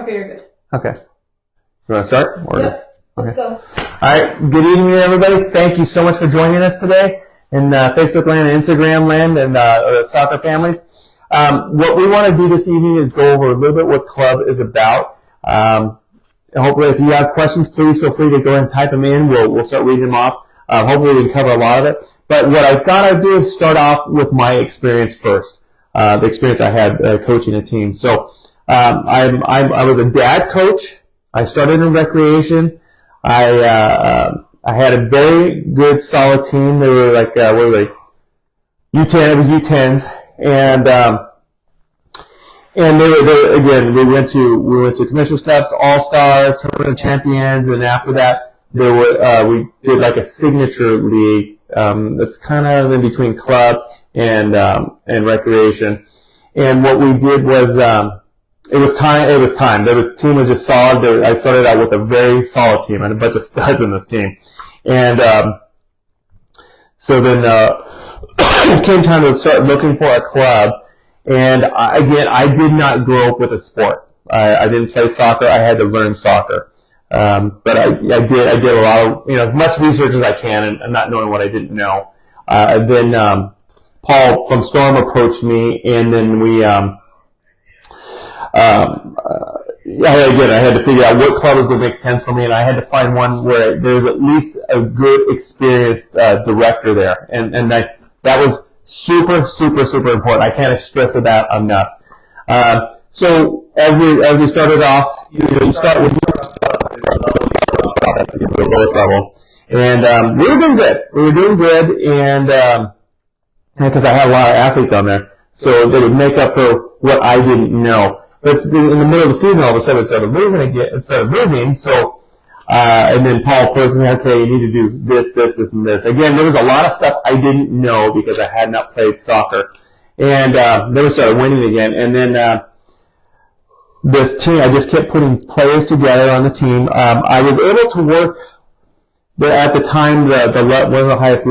Okay, you're good. Okay. You want to start? Yep. Let's go. All right. Good evening, everybody. Thank you so much for joining us today in Facebook land and Instagram land and soccer families. What we want to do this evening is go over a little bit what club is about. Hopefully, if you have questions, please feel free to go ahead and type them in. We'll start reading them off. Hopefully, we can cover a lot of it. But what I thought I'd do is start off with my experience first. The experience I had coaching a team. So I was a dad coach. I started in recreation. I had a very good, solid team. They were like what were they? U10. It was U10s, and they were again. We went to commissioner steps, all stars, tournament champions, and after that, there were we did like a signature league. That's kind of in between club and recreation. And what we did was it was time. The team was just solid. I started out with a very solid team and a bunch of studs in this team. And so then it came time to start looking for a club. And I did not grow up with a sport. I didn't play soccer. I had to learn soccer. But I did a lot of, as much research as I can and not knowing what I didn't know. Then Paul from Storm approached me, and then we I had to figure out what club was going to make sense for me, and I had to find one where there's at least a good, experienced director there, and that was super, super, super important. I can't stress that enough. So as we started off, you start with the lowest level, and we were doing good. And because I had a lot of athletes on there, so they would make up for what I didn't know. But in the middle of the season, all of a sudden, it started losing. So, and then Paul personally, okay, you need to do this, and this. Again, there was a lot of stuff I didn't know because I had not played soccer. And then we started winning again. And then this team, I just kept putting players together on the team. I was able to work at the time. One of the highest.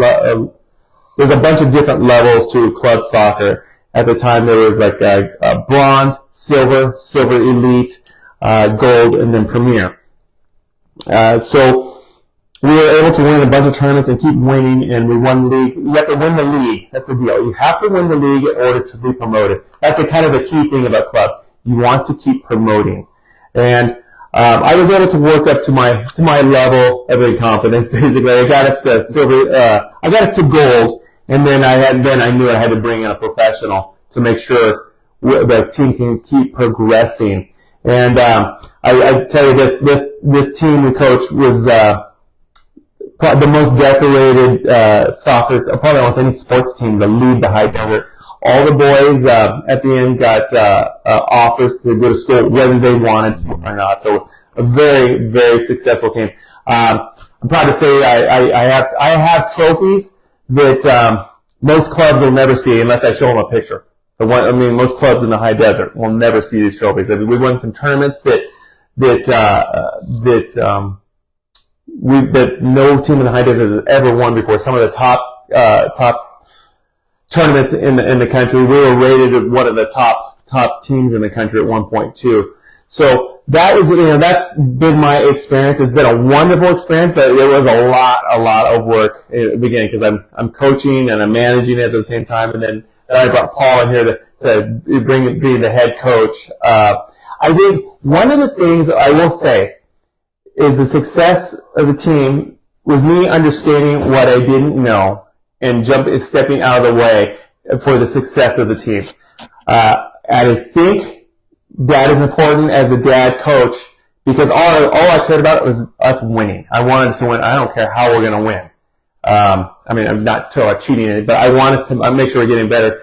There's a bunch of different levels to club soccer. At the time, there was like bronze, silver elite, gold, and then premier. So we were able to win a bunch of tournaments and keep winning, and we won the league. You have to win the league. That's the deal. You have to win the league in order to be promoted. That's kind of the key thing about club. You want to keep promoting. And I was able to work up to my level of confidence. Basically, I got us to silver. I got us to gold. And then I knew I had to bring in a professional to make sure the team can keep progressing. And I tell you this team we coached was the most decorated soccer, probably almost any sports team to lead the high desert. All the boys at the end got offers to go to school whether they wanted to or not. So it was a very, very successful team. I'm proud to say I have trophies that most clubs will never see unless I show them a picture. Most clubs in the high desert will never see these trophies. We won some tournaments that no team in the high desert has ever won before. Some of the top tournaments in the country. We were rated as one of the top teams in the country at one point too. So that was, that's been my experience. It's been a wonderful experience, but it was a lot of work in the beginning because I'm coaching and I'm managing it at the same time. And then I brought Paul in here to be the head coach. I think one of the things I will say is the success of the team was me understanding what I didn't know and stepping out of the way for the success of the team. I think that is important as a dad coach because all I cared about was us winning. I wanted us to win. I don't care how we're going to win. I'm not cheating, but I want us to make sure we're getting better.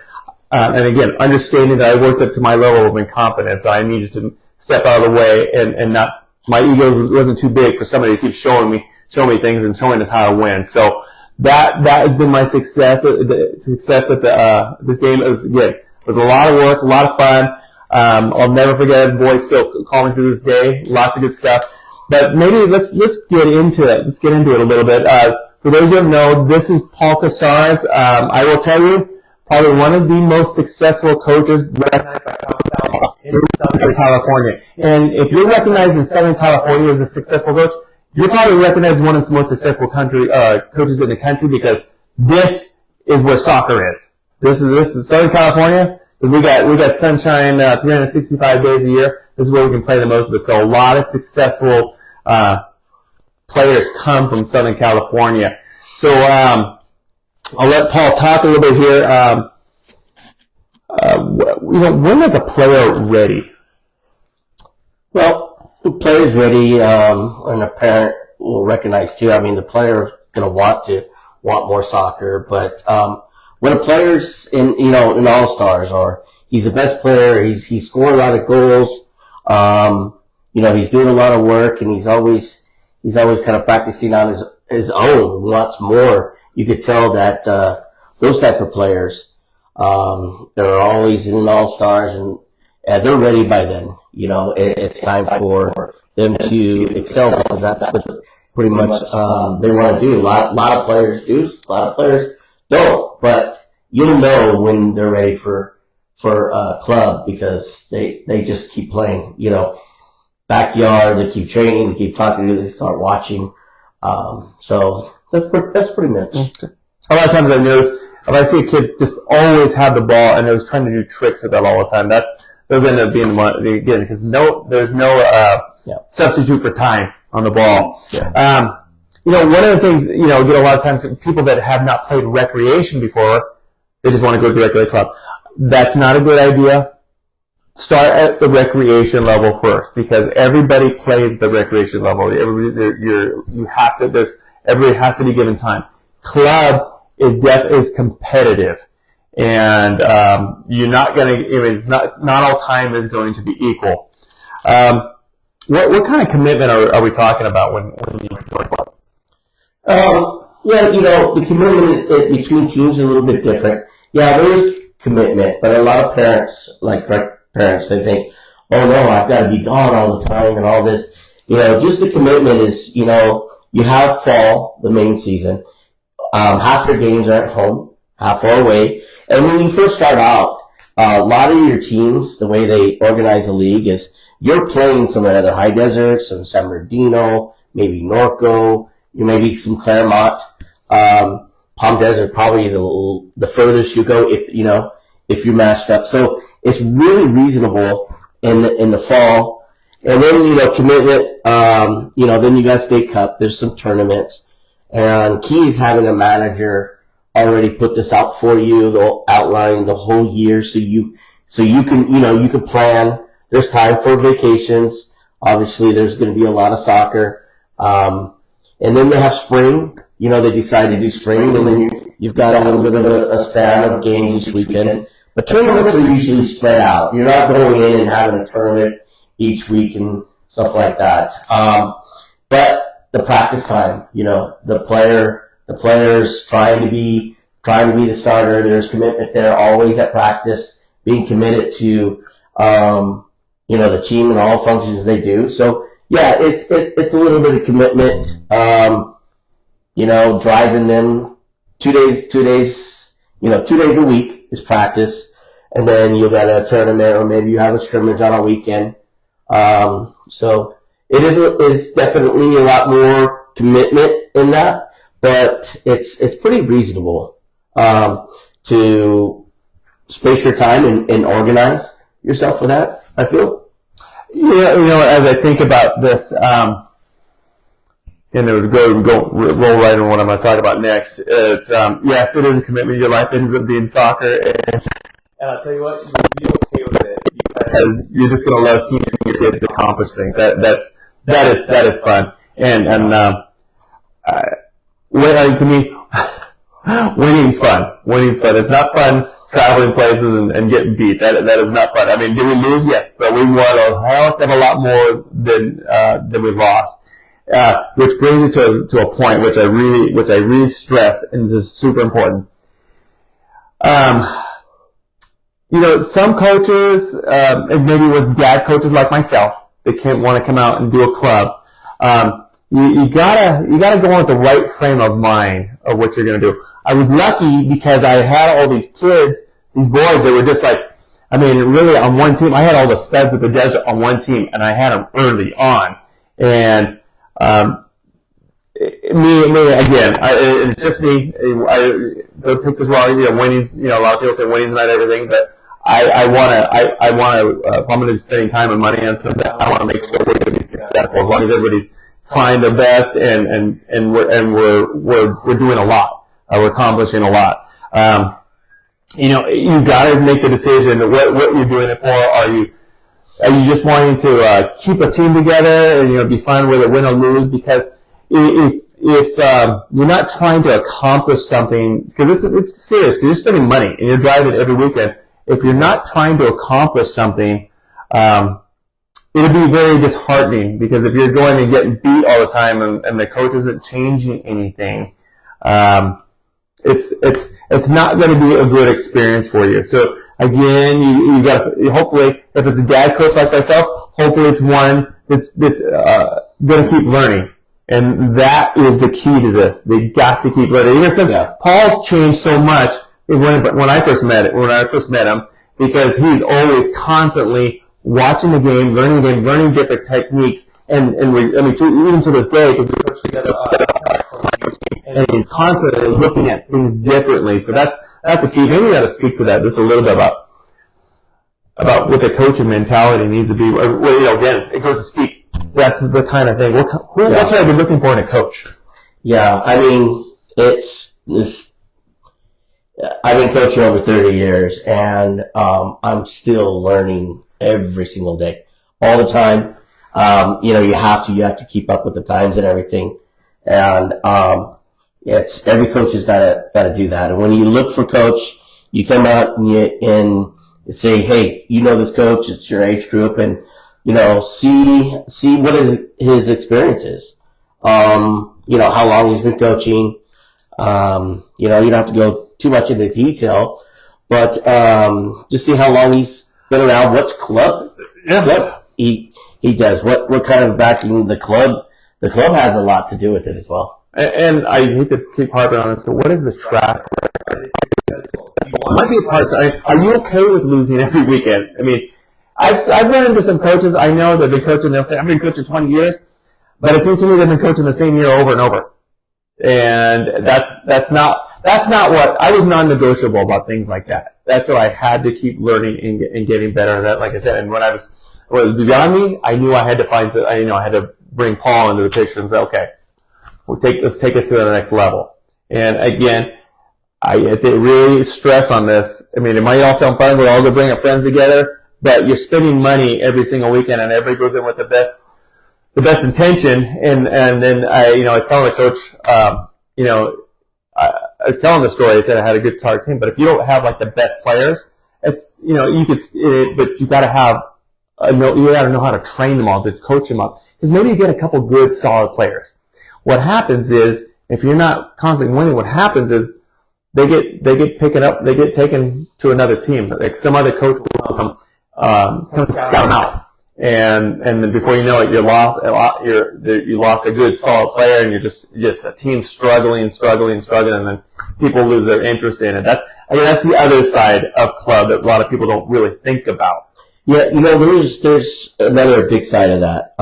And again, understanding that I worked up to my level of incompetence. I needed to step out of the way and not, my ego wasn't too big for somebody to keep showing me things and showing us how to win. So that has been my success. The success at this game was a lot of work, a lot of fun. I'll never forget it. The boys still call me to this day. Lots of good stuff. But maybe let's get into it. Let's get into it a little bit. For those who don't know, this is Paul Casares. I will tell you, probably one of the most successful coaches recognized by in Southern California. And if you're recognized in Southern California as a successful coach, you're probably recognized as one of the most successful coaches in the country, because this is where soccer is. This is Southern California. We got sunshine 365 days a year. This is where we can play the most of it. So a lot of successful players come from Southern California. So I'll let Paul talk a little bit here. When is a player ready? Well, the player's ready, and a parent will recognize too. I mean, the player going to want more soccer, but when a player's in All-Stars, or he's the best player, he's scoring a lot of goals, he's doing a lot of work, and he's always kind of practicing on his own, wants more. You could tell that those type of players, they're always in All-Stars, and they're ready by then. It's time for them to excel, because that's what pretty much they want to do. A lot of players do, a lot of players don't, but you'll know when they're ready for a club, because they just keep playing. Backyard, they keep training, they keep talking to you, they start watching. So that's pretty much. A lot of times I notice, if I see a kid just always have the ball and they're trying to do tricks with that all the time, those end up being again, because there's no substitute for time on the ball. Yeah. One of the things, get a lot of times people that have not played recreation before, they just want to go directly to the club. That's not a good idea. Start at the recreation level first, because everybody plays the recreation level. Everybody has to be given time. Club is competitive, and you're not going to. It's not all time is going to be equal. What kind of commitment are we talking about when you join club? The commitment between teams is a little bit different. Yeah, there is commitment, but a lot of parents, they think, oh no, I've got to be gone all the time and all this. Just the commitment is, you have fall, the main season. Half your games are at home, half are away. And when you first start out, a lot of your teams, the way they organize the league is you're playing some of the high deserts, some San Bernardino, maybe Norco, maybe some Claremont. Palm Desert, probably the furthest you go if you're matched up. So it's really reasonable in the fall. And then, commitment, then you got State Cup. There's some tournaments. And key is having a manager already put this out for you. They'll outline the whole year so you can, you can plan. There's time for vacations. Obviously, there's going to be a lot of soccer. And then they have spring. They decide to do spring, and then you've got a little bit of a span of games each weekend. But tournaments are usually spread out. You're not going in and having a tournament each week and stuff like that. But the practice time, the players trying to be the starter. There's commitment there, always at practice, being committed to, the team and all functions they do. So yeah, it's a little bit of commitment. Driving them 2 days a week is practice, and then you got a tournament, or maybe you have a scrimmage on a weekend. So it is definitely a lot more commitment in that, but it's pretty reasonable, to space your time and organize yourself for that, I feel. Yeah, as I think about this, and it would roll right into what I'm going to talk about next. It's yes, it is a commitment. Your life ends up being soccer, and I'll tell you what, you'll be okay with it, because you're just going to love seeing your kids accomplish things. That is fun, and to me, winning's fun. Winning's fun. It's not fun traveling places and getting beat. That is not fun. I mean, did we lose? Yes, but we won a hell of a lot more than we lost. Which brings it to a point which I really stress, and this is super important. Some coaches, and maybe with dad coaches like myself, they can't want to come out and do a club. You gotta go in with the right frame of mind of what you're gonna do. I was lucky because I had all these kids, these boys that were just like, I mean, really, on one team, I had all the studs of the desert on one team, and I had them early on. And me again, it's just me. Don't take this wrong. Winning's. A lot of people say winning's not everything, but I want to. If I'm going to be spending time and money on something, I want to make sure we're going to be successful. As long as everybody's trying their best, and we're doing a lot. We're accomplishing a lot. You've got to make the decision that what you're doing it for. Are you just wanting to keep a team together and be fine with it, win or lose? Because if you're not trying to accomplish something, because it's serious, because you're spending money and you're driving every weekend. If you're not trying to accomplish something, it'll be very disheartening, because if you're going and getting beat all the time and the coach isn't changing anything, it's not going to be a good experience for you. So again, you got to, hopefully, if it's a dad coach like myself, hopefully it's one that's going to keep learning. And that is the key to this. They got to keep learning. Even since Paul's changed so much when I first met him, because he's always constantly watching the game, learning different techniques, and even to this day, because we coach together, and he's constantly looking at things differently. So that's a key. Maybe you got to speak to that just a little bit about what the coaching mentality needs to be. Again, it goes to speak. That's the kind of thing. What should I be looking for in a coach? Yeah, I mean, I've been coaching over 30 years, and I'm still learning every single day, all the time. You have to keep up with the times and everything, and every coach has got to do that. And when you look for coach, you come out and you say, hey, this coach, it's your age group, and see what his experience is. How long he's been coaching. You don't have to go too much into detail, but just see how long he's been around. What's club he does. What kind of backing the club has a lot to do with it as well. And I hate to keep harping on this, but what is the track record? Might be a part. Are you okay with losing every weekend? I mean, I've run into some coaches. I know they've been coaching. They'll say, I've been coaching 20 years, but it seems to me they've been coaching the same year over and over. And that's not what I was non-negotiable about things like that. That's what I had to keep learning and getting better at that. Like I said, and when it was beyond me, I knew I had to find. I had to bring Paul into the picture and say, okay, let's take us to the next level. And again, I really stress on this. I mean, it might all sound fun. We're all going to bring our friends together, but you're spending money every single weekend, and everybody goes in with the best intention. And then I was telling the coach, I was telling the story. I said I had a good target team, but if you don't have like the best players, it's but you got to have you got to know how to train them all, to coach them up, because maybe you get a couple good solid players. What happens is, if you're not constantly winning, what happens is they get taken to another team. Like some other coach will come scout them out, and then before you know it, you lost a good solid player, and you're just a team struggling, and then people lose their interest in it. That's the other side of club that a lot of people don't really think about. Yeah, there's another big side of that.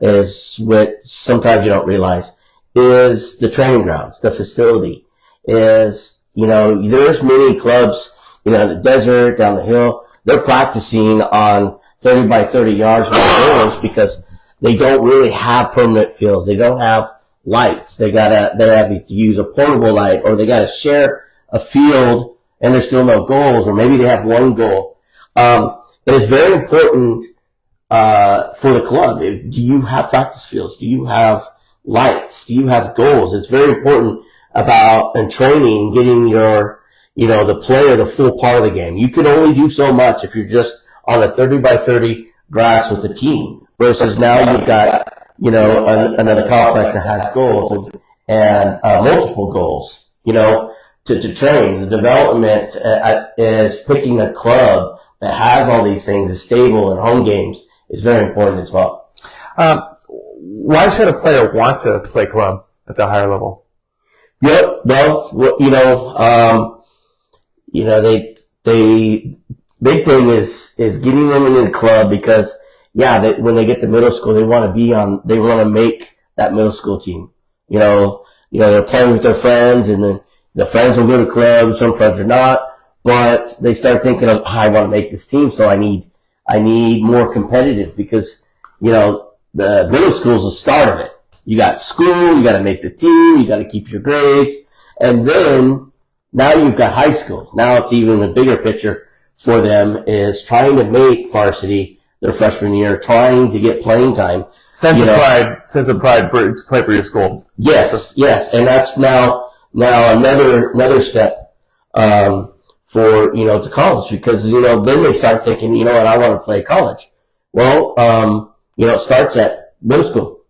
Is what sometimes you don't realize is the training grounds, the facility. There's many clubs, in the desert, down the hill, they're practicing on 30 by 30 yards with goals because they don't really have permanent fields. They don't have lights. They have to use a portable light, or they gotta share a field and there's still no goals, or maybe they have one goal. It is very important for the club. Do you have practice fields? Do you have lights? Do you have goals? It's very important about in training, getting your, the player the full part of the game. You can only do so much if you're just on a 30 by 30 grass with the team, versus now you've got, another complex that has goals and multiple goals, to train. The development is picking a club that has all these things, is stable, and home games is very important as well. Why should a player want to play club at the higher level? Yep. Well, they big thing is getting them in the club because when they get to middle school, they want to make that middle school team. They're playing with their friends, and then the friends will go to clubs. Some friends are not, but they start thinking of, I want to make this team, so I need more competitive because the middle school is the start of it. You got school, you got to make the team, you got to keep your grades, and then now you've got high school. Now it's even a bigger picture for them is trying to make varsity their freshman year, trying to get playing time. Sense of pride to play for your school. Yes, and that's now another step for to college because then they start thinking, what, I want to play college. Well, it starts at middle school,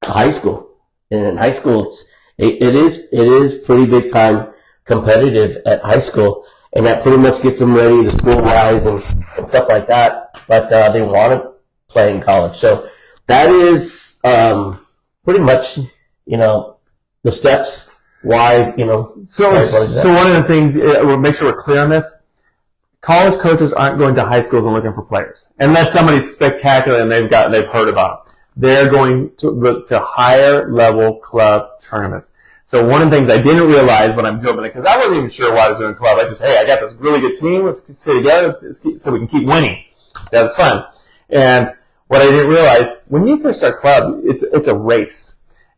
high school, and in high school it is pretty big time competitive at high school, and that pretty much gets them ready to school wise and stuff like that. But they want to play in college, so that is pretty much the steps. Why So one of the things we'll make sure we're clear on this. College coaches aren't going to high schools and looking for players unless somebody's spectacular and they've heard about them. They're going to higher level club tournaments. So one of the things I didn't realize when I'm doing it, because I wasn't even sure why I was doing club. I just, hey, I got this really good team. Let's sit together so we can keep winning. That was fun. And what I didn't realize, when you first start club, it's a race.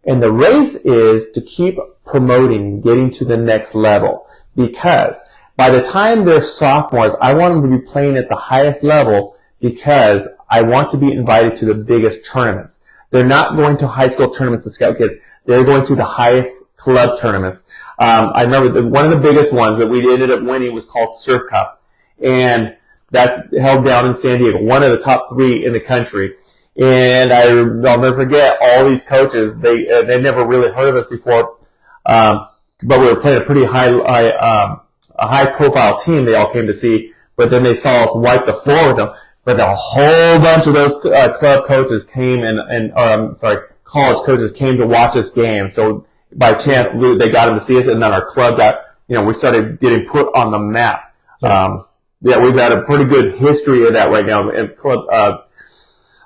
And the race is to keep promoting, getting to the next level. Because by the time they're sophomores, I want them to be playing at the highest level because I want to be invited to the biggest tournaments. They're not going to high school tournaments to scout kids. They're going to the highest club tournaments. I remember one of the biggest ones that we ended up winning was called Surf Cup. And that's held down in San Diego, one of the top 3 in the country. And I'll never forget all these coaches. They never really heard of us before, but we were playing a pretty high profile team. They all came to see, but then they saw us wipe the floor with them. But a whole bunch of those club coaches came college coaches came to watch us game. So by chance they got them to see us, and then our club got we started getting put on the map. We've had a pretty good history of that right now, and club.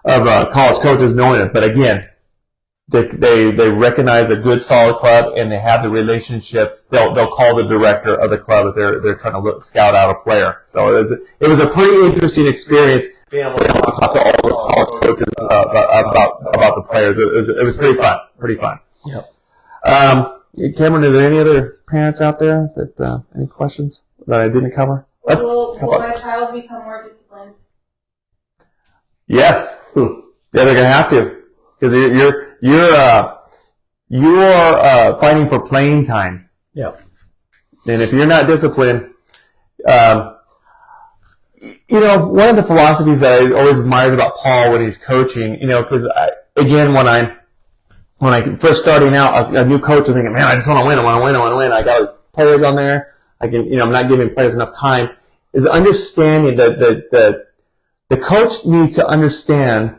Of college coaches knowing it, but again, they recognize a good solid club and they have the relationships. They'll call the director of the club if they're trying to scout out a player. So it was a pretty interesting experience being able to talk to all those college coaches about the players. It was pretty fun. Yep. Cameron, are there any other parents out there that any questions that I didn't cover? Will my child become more disciplined? Yes. Yeah, they're gonna have to, because you're fighting for playing time. Yeah. And if you're not disciplined, one of the philosophies that I always admired about Paul when he's coaching, because when I first starting out, a new coach was thinking, man, I just want to win. I got those players on there. I'm not giving players enough time. Is understanding that the coach needs to understand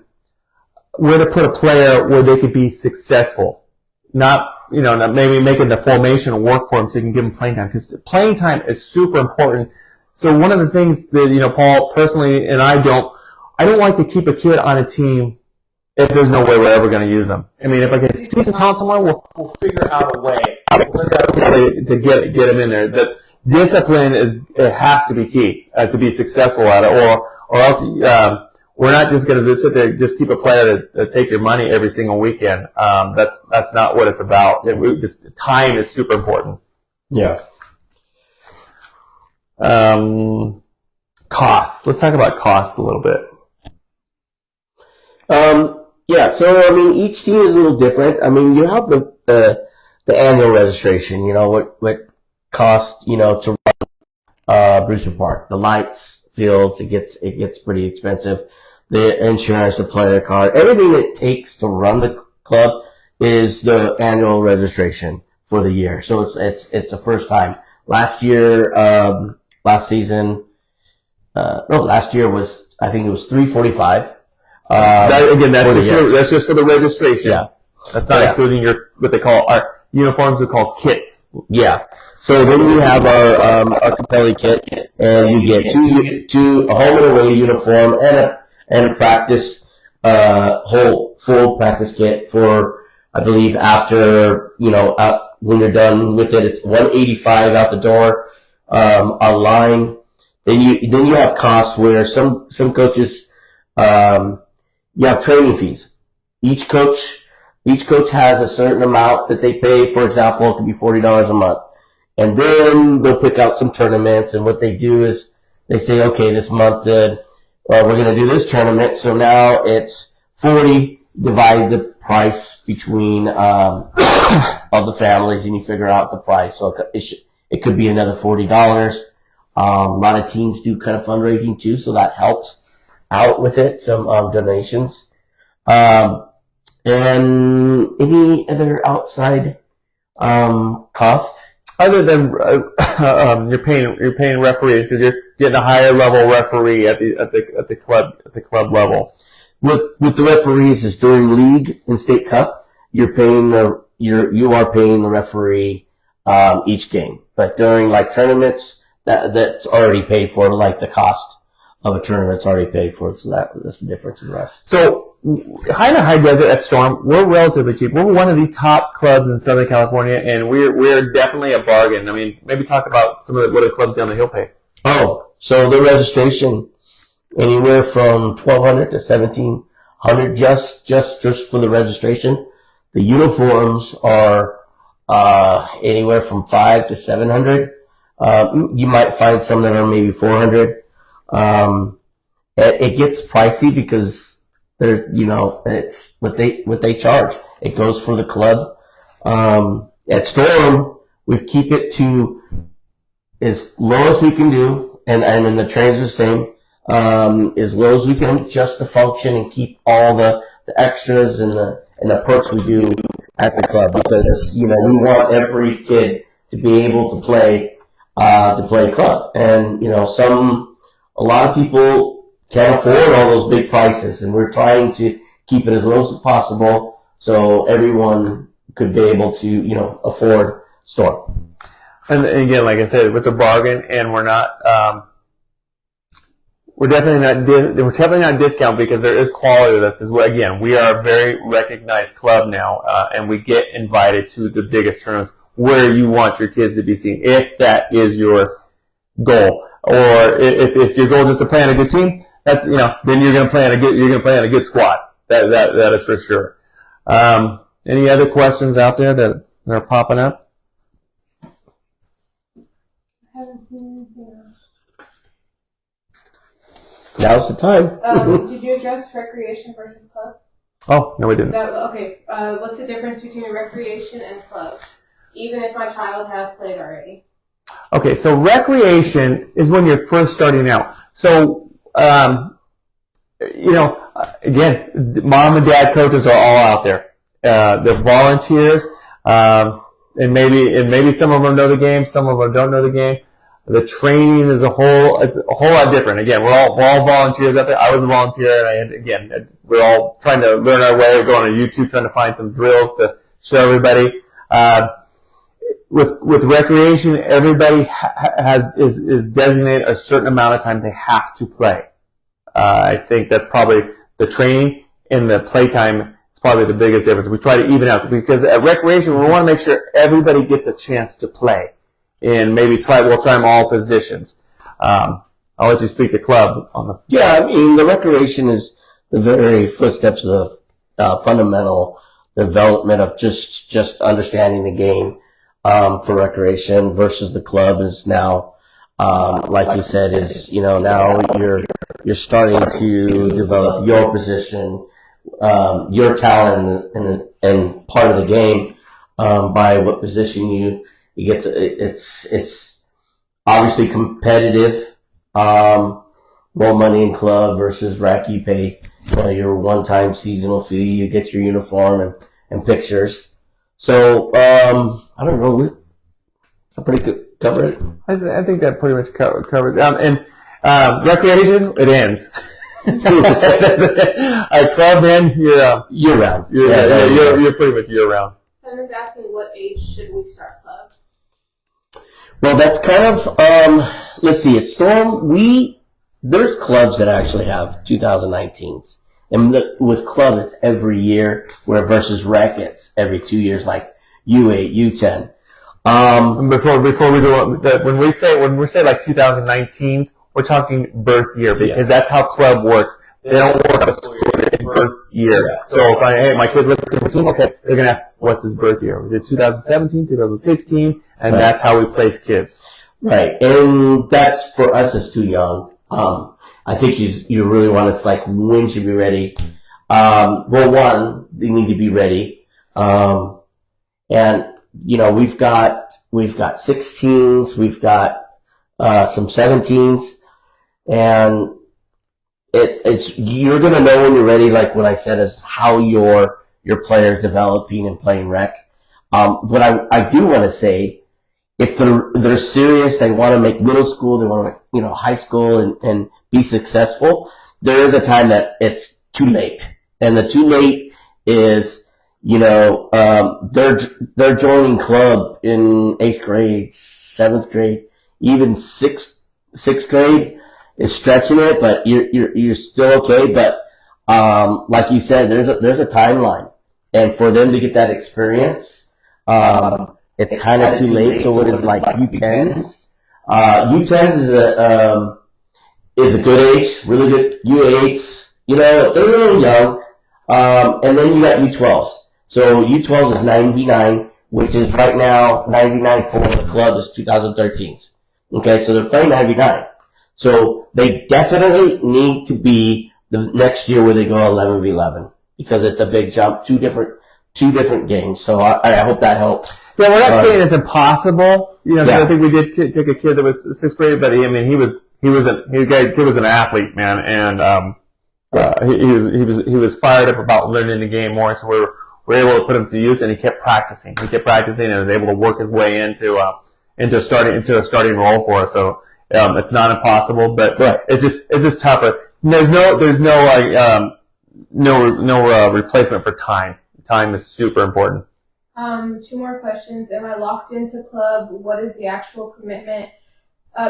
where to put a player where they could be successful. Not maybe making the formation work for them so you can give them playing time. Because playing time is super important. So one of the things that, Paul personally and I don't like to keep a kid on a team if there's no way we're ever going to use them. I mean, if I can see some talent somewhere, we'll figure out a way to get him in there. The discipline it has to be key to be successful at it, or else we're not just going to sit there just keep a player to take your money every single weekend. That's not what it's about. Time is super important. Yeah. Cost. Let's talk about cost a little bit. So each team is a little different. You have the annual registration. What costs to run Brewster Park. The lights, fields, it gets pretty expensive. The insurance, the player card, everything it takes to run the club is the annual registration for the year. So it's the first time. Last year was, I think it was $345. That's just for the registration. Yeah. That's not including what they call uniforms are called kits. Yeah. So then we have our Capelli kit, and you get a home and away uniform and a practice whole full practice kit for, I believe, after when you're done with it, it's $185 out the door online. Then you have costs where some coaches you have training fees. Each coach has a certain amount that they pay. For example, it could be $40 a month. And then they'll pick out some tournaments, and what they do is they say, okay, this month we're going to do this tournament, so now it's 40, divide the price between of the families, and you figure out the price. So it could be another $40. A lot of teams do kind of fundraising too, so that helps out with it, some donations. And any other outside cost? Other than you're paying referees because you're getting a higher level referee at the club level. With the referees, is during league and state cup, you are paying the referee each game. But during like tournaments, that's already paid for. Like the cost of a tournament's already paid for, so that's the difference in the rest. So, High Desert at Storm, we're relatively cheap. We're one of the top clubs in Southern California, and we're definitely a bargain. I mean, maybe talk about some of what the clubs down the hill pay. Oh, so the registration anywhere from $1,200 to $1,700 just for the registration. The uniforms are anywhere from $500 to $700. You might find some that are maybe $400. It gets pricey because it's what they charge. It goes for the club. At Storm, we keep it to as low as we can do, and then the trains are the same. As low as we can, just to function and keep all the extras and the perks we do at the club, because we want every kid to be able to play club, and a lot of people can't afford all those big prices, and we're trying to keep it as low as possible so everyone could be able to, afford Storm. And again, like I said, it's a bargain, and we're definitely not discount because there is quality to this. Because again, we are a very recognized club now, and we get invited to the biggest tournaments where you want your kids to be seen, if that is your goal, or if your goal is just to play on a good team. That's then you're going to play on a good squad. That is for sure. Any other questions out there that are popping up? I haven't seen anything else. Now's the time. Did you address recreation versus club? Oh, no, we didn't. Okay. What's the difference between a recreation and club? Even if my child has played already. Okay, so recreation is when you're first starting out. So, again, mom and dad coaches are all out there. They're volunteers, and maybe some of them know the game, some of them don't know the game. The training is it's a whole lot different. Again, we're all volunteers out there. I was a volunteer, and we're all trying to learn our way. We're going on YouTube, trying to find some drills to show everybody. With recreation, everybody is designated a certain amount of time they have to play. I think that's probably the training and the playtime is probably the biggest difference. We try to even out because at recreation we want to make sure everybody gets a chance to play, and we'll try them all positions. I'll let you speak to club on the. Yeah, I mean the recreation is the very footsteps of fundamental development of just understanding the game. For recreation versus the club is now, like you said, is now you're starting to develop your position, your talent, and part of the game by what position you get. It's obviously competitive. More money in club versus rec. You pay your one-time seasonal fee. You get your uniform and pictures. So, I don't know. I pretty good cover it. I think that pretty much covers it. Recreation, it ends. At club, man, you're year round. You're pretty much year round. So son is asking, what age should we start club? Well, that's kind of, let's see, at Storm, there's clubs that actually have 2019s. And with club, it's every year, where versus rec, it's every 2 years, like U8, U10. Before we go, when we say like 2019s, we're talking birth year, because that's how club works. They don't work a school year, it's birth year. Yeah. So if my kid's looking for a team, okay, they're gonna ask, what's his birth year? Was it 2017, 2016? And that's how we place kids. Right, and that's, for us, it's too young. I think you really want, it's like, when should be ready? Well, one, they need to be ready. And, you know, we've got 16s, we've got, some 17s, and it's, you're gonna know when you're ready, like what I said, is how your player's developing and playing rec. What I do want to say, if they're serious, they want to make middle school, they want to make, you know, high school and be successful, there is a time that it's too late. And the too late is, you know, they're joining club in 8th grade, 7th grade, even 6th grade is stretching it, but you're still okay. But, like you said, there's a timeline. And for them to get that experience, it's kind of too late. So what is like U10s? U10s is a good age, really good. U8s, you know, they're really young. And then you got U12s. So U12 is 99, which is right now 99 for the club is 2013s. Okay, so they're playing 99. So they definitely need to be the next year where they go 11v11, because it's a big jump, two different games. So I hope that helps. Yeah, we're not saying it's impossible. You know, I think we did take a kid that was 6th grade, but he was an athlete, man, and he was fired up about learning the game more. So we're able to put him to use, and he kept practicing. And was able to work his way into a starting role for us. So it's not impossible, but it's just tougher. There's no replacement for time. Time is super important. 2 more questions. Am I locked into club? What is the actual commitment?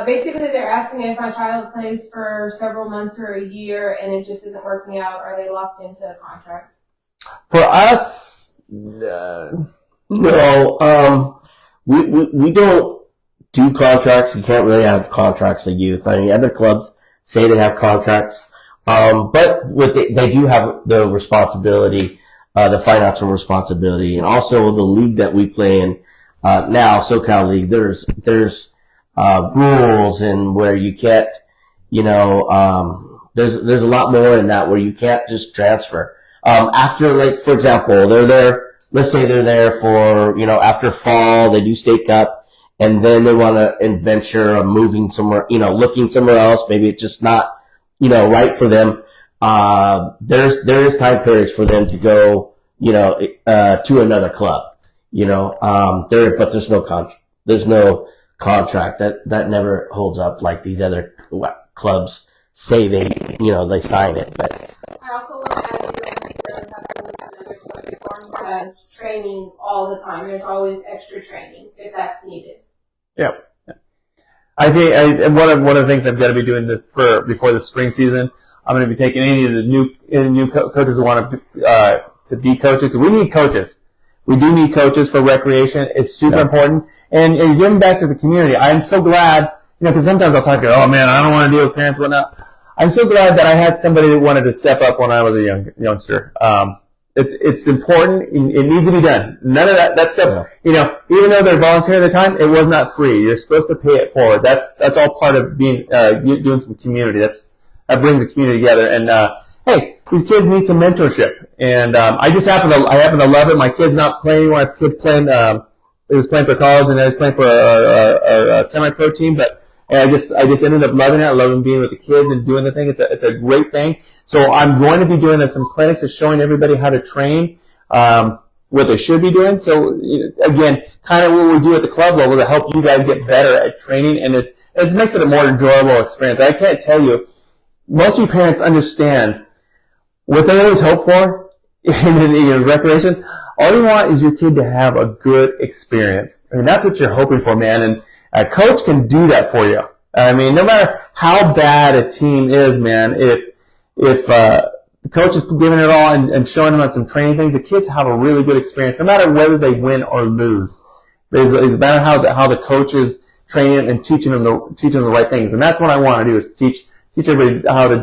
Basically, they're asking if my child plays for several months or a year and it just isn't working out. Are they locked into a contract? For us, no. We don't do contracts. You can't really have contracts of youth. I mean, other clubs say they have contracts, but they do have the responsibility. The financial responsibility, and also the league that we play in now, SoCal League. There's rules, and where you can't, you know, there's a lot more in that where you can't just transfer. After, like, for example, they're there. Let's say they're there for, you know, after fall, they do state cup, and then they want to venture of moving somewhere, you know, looking somewhere else. Maybe it's just not, you know, right for them. There is time periods for them to go, you know, to another club, you know, but there's no contract that never holds up like these other clubs say they sign it. But I also want to add Storm has training all the time. There's always extra training if that's needed. Yeah. I think one of the things I've got to be doing this before the spring season. I'm going to be taking any of the new coaches who want to be coaches, because we need coaches. We do need coaches for recreation. It's super important. And giving back to the community. I'm so glad, you know, because sometimes I'll talk to, oh man, I don't want to deal with parents and whatnot. I'm so glad that I had somebody that wanted to step up when I was a youngster. It's important. It needs to be done. None of that stuff, you know, even though they're volunteering at the time, it was not free. You're supposed to pay it forward. That's all part of being, doing some community. That brings the community together. And, hey, these kids need some mentorship. And, I happen to love it. My kid's not playing anymore. My kid's playing, he was playing for college and I was playing for a semi-pro team, but I just ended up loving it. I love being with the kids and doing the thing. It's a great thing. So I'm going to be doing some clinics of showing everybody how to train, what they should be doing. So again, kind of what we do at the club level to help you guys get better at training, and it makes it a more enjoyable experience. I can't tell you, most of you parents understand what they always hope for in recreation. All you want is your kid to have a good experience. I mean, that's what you're hoping for, man. And a coach can do that for you. I mean, no matter how bad a team is, man, if the coach is giving it all and showing them some training things, the kids have a really good experience, no matter whether they win or lose. It's about how the coach is training and teaching them the right things, and that's what I want to do, is teach everybody how to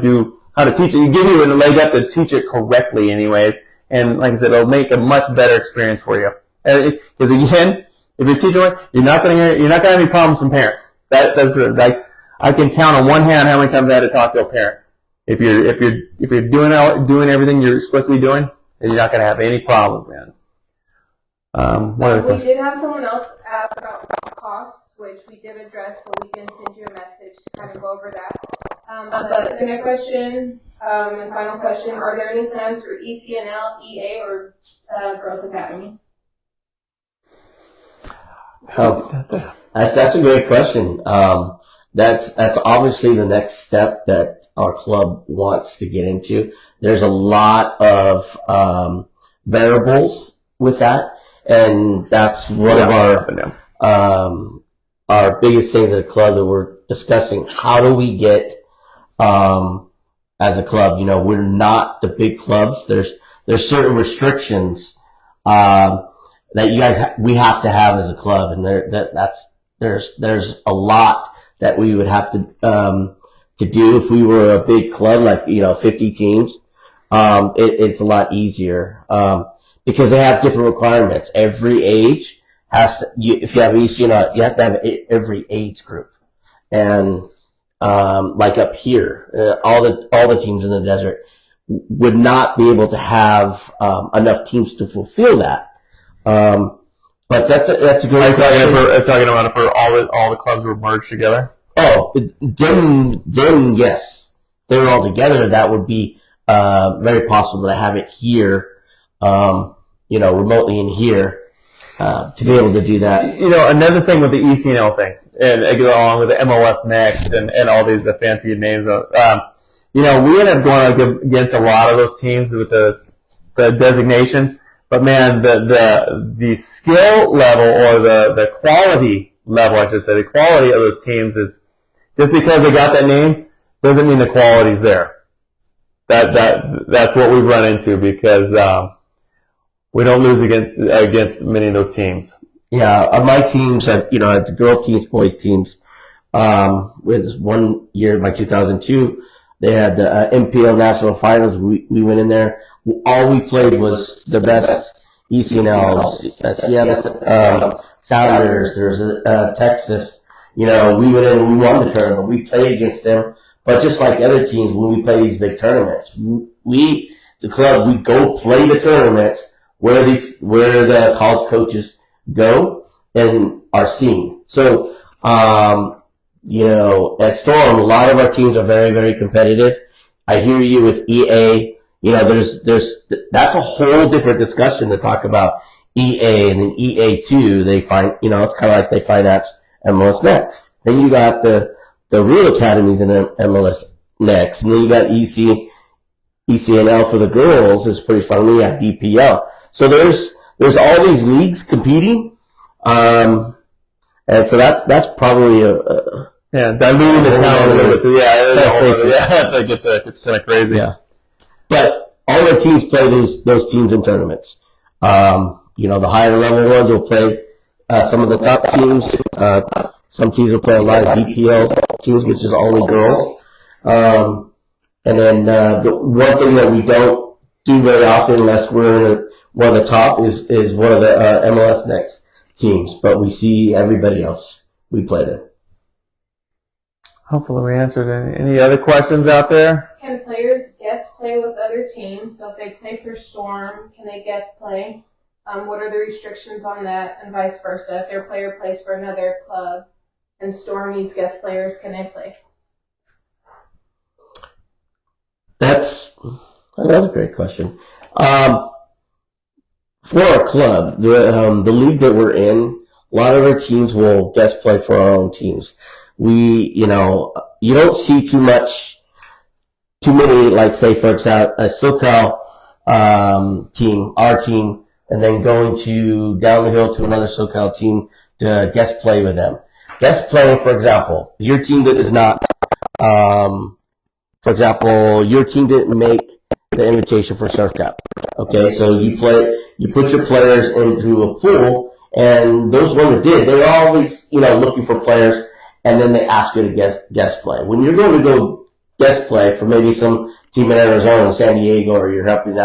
teach it. You give you a leg up to teach it correctly, anyways. And like I said, it'll make a much better experience for you. Because again, if you're teaching it, you're not going to have any problems from parents. That's good. Like, I can count on one hand how many times I had to talk to a parent. If you're doing everything you're supposed to be doing, then you're not going to have any problems, man. We did have someone else ask about cost, which we did address, so we can send you a message to kind of go over that. But the next question, and final question, are there any plans for ECNL, EA, or Girls Academy? Oh, that's a great question. That's obviously the next step that our club wants to get into. There's a lot of variables with that. And that's one of our biggest things at the club that we're discussing. How do we get, as a club, we're not the big clubs. There's certain restrictions, that we have to have as a club. And there's a lot that we would have to do if we were a big club, like, 50 teams. It's a lot easier. Because they have different requirements. Every age has to, if you have ECNL, you have to have every age group. And, like up here, all the teams in the desert would not be able to have, enough teams to fulfill that. But that's a great question. Are you talking about if all the clubs were merged together? Oh, then yes. If they were all together, that would be, very possible to have it here, remotely in here, to be able to do that. Another thing with the ECNL thing, and along with the MLS Next and all the fancy names, we ended up going against a lot of those teams with the designation. But man, the skill level, or the quality level, I should say, the quality of those teams is, just because they got that name doesn't mean the quality's there. That's what we run into, because we don't lose against many of those teams. Yeah, my teams, the girl teams, boys teams, with 1 year, by 2002, they had the MPL National Finals. We went in there. All we played was the best ECNL, Seattle Sounders. There's Texas. We went in and we won the tournament. We played against them. But just like other teams, when we play these big tournaments, the club, we go play the tournaments where the college coaches go and are seen. So, at Storm, a lot of our teams are very, very competitive. I hear you with EA. That's a whole different discussion to talk about EA, and then EA2, they find, it's kind of like they finance MLS Next. Then you got the real academies in MLS Next, and then you got ECNL for the girls is pretty fun. We have DPL. So there's all these leagues competing, and so that's probably diluting the talent a little bit. It's kind of crazy. Yeah, but all our teams play those teams in tournaments. The higher level ones will play some of the top teams. Some teams will play a lot of DPL teams, which is only girls. And then the one thing that we don't do very often, unless we're in one of the top, is one of the MLS Next teams. But we see everybody else. We play them. Hopefully we answered any other questions out there. Can players guest play with other teams? So if they play for Storm, can they guest play? What are the restrictions on that, and vice versa? If their player plays for another club and Storm needs guest players, can they play? That's another great question. For our club, the league that we're in, a lot of our teams will guest play for our own teams. You don't see too many, like, say, for example, a SoCal team, our team, and then going to down the hill to another SoCal team to guest play with them. Guest playing, for example, your team that is not, for example, your team didn't make the invitation for Surf Cup. Okay, so you put your players into a pool, and those ones that did, they're always, looking for players, and then they ask you to guest play. When you're going to go guest play for maybe some team in Arizona, San Diego, or you're helping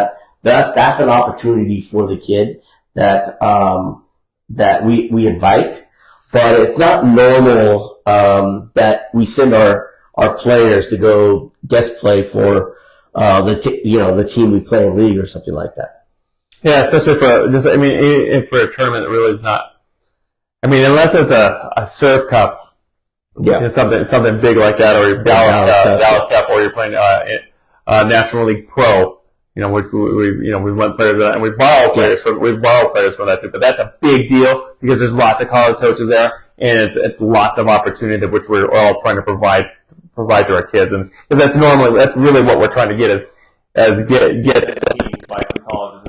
that's an opportunity for the kid that we invite, but it's not normal that we send our players to go guest play for the team we play in league or something like that. Yeah, especially if for a tournament that really is not. Unless it's a surf cup. Yeah, something big like that, or your Dallas Cup, or you're playing National League Pro. We want players and we borrow players from that too. But that's a big deal because there's lots of college coaches there, and it's lots of opportunity which we're all trying to provide to our kids, and because that's really what we're trying to get is get teams like the colleges.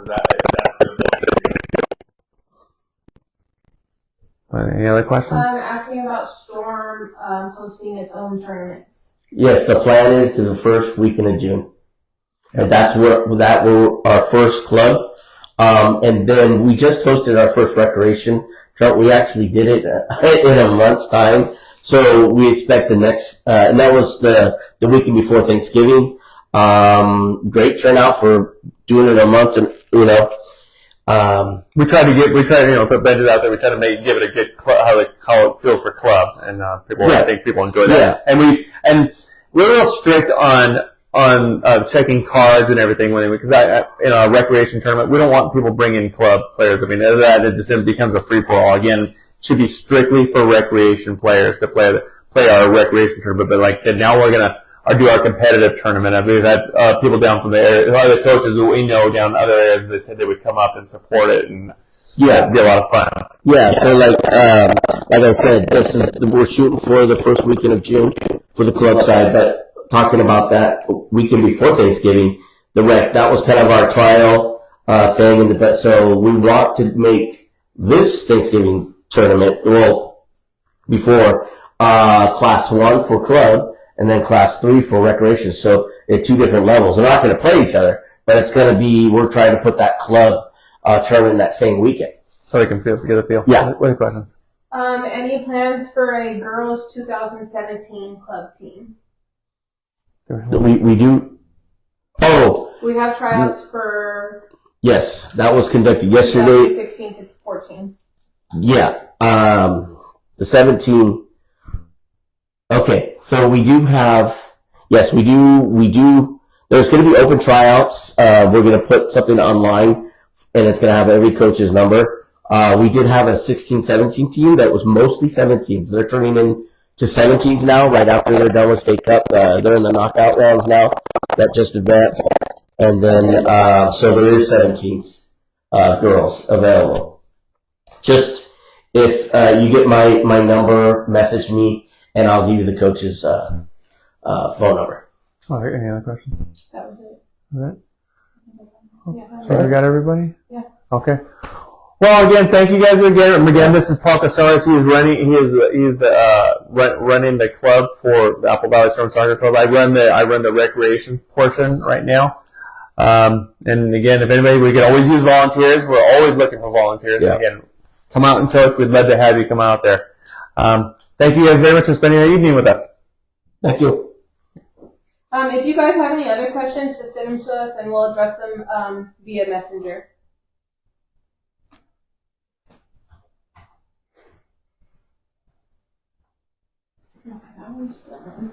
Any other questions? Asking about Storm hosting its own tournaments. Yes, the plan is to the first weekend of June. And that were our first club. And then we just hosted our first recreation tournament. We actually did it in a month's time. So we expect the next, and that was the weekend before Thanksgiving. Great turnout for doing it in a month, and we try to put benches out there. We try to give it a good how it feels for club, and I think people enjoy that. Yeah. And we're real strict on checking cards and everything because in a recreation tournament we don't want people bringing club players. That it just becomes a free for all. Again, it should be strictly for recreation players to play our recreation tournament. But like I said, now we're gonna do our competitive tournament. We've had people down from the area, other coaches who we know down in other areas. They said they would come up and support it, and it'd be a lot of fun. Yeah. So like I said, we're shooting for the first weekend of June for the club side, but talking about that weekend before Thanksgiving, that was kind of our trial thing. So we want to make this Thanksgiving tournament before class 1 for club, and then class 3 for recreation. So at 2 different levels. They're not going to play each other, but it's going to be, we're trying to put that club tournament that same weekend. So they can get a feel. Yeah. What are the questions? Any plans for a girls 2017 club team? We do. Oh. We have tryouts for. Yes, that was conducted yesterday. 16 to 14. Yeah. The 17. Okay, so we do have. Yes, we do. There's going to be open tryouts. We're going to put something online, and it's going to have every coach's number. We did have a 16-17 team that was mostly 17s. They're turning in to 17s now, right after they're done with state cup. They're in the knockout rounds now that just advanced. And then, so there is 17s, girls available. Just, if, you get my number, message me, and I'll give you the coach's, phone number. All right, any other questions? That was it. All right. Yeah. So we got everybody? Yeah. Okay. Well, again, thank you guys again. Again, this is Paul Casares. He's running the club for the Apple Valley Storm Soccer Club. I run the recreation portion right now. And again, if anybody, we can always use volunteers. We're always looking for volunteers. Yeah. Again, come out and coach. We'd love to have you come out there. Thank you guys very much for spending your evening with us. Thank you. If you guys have any other questions, just send them to us and we'll address them via messenger. Okay, that one's done.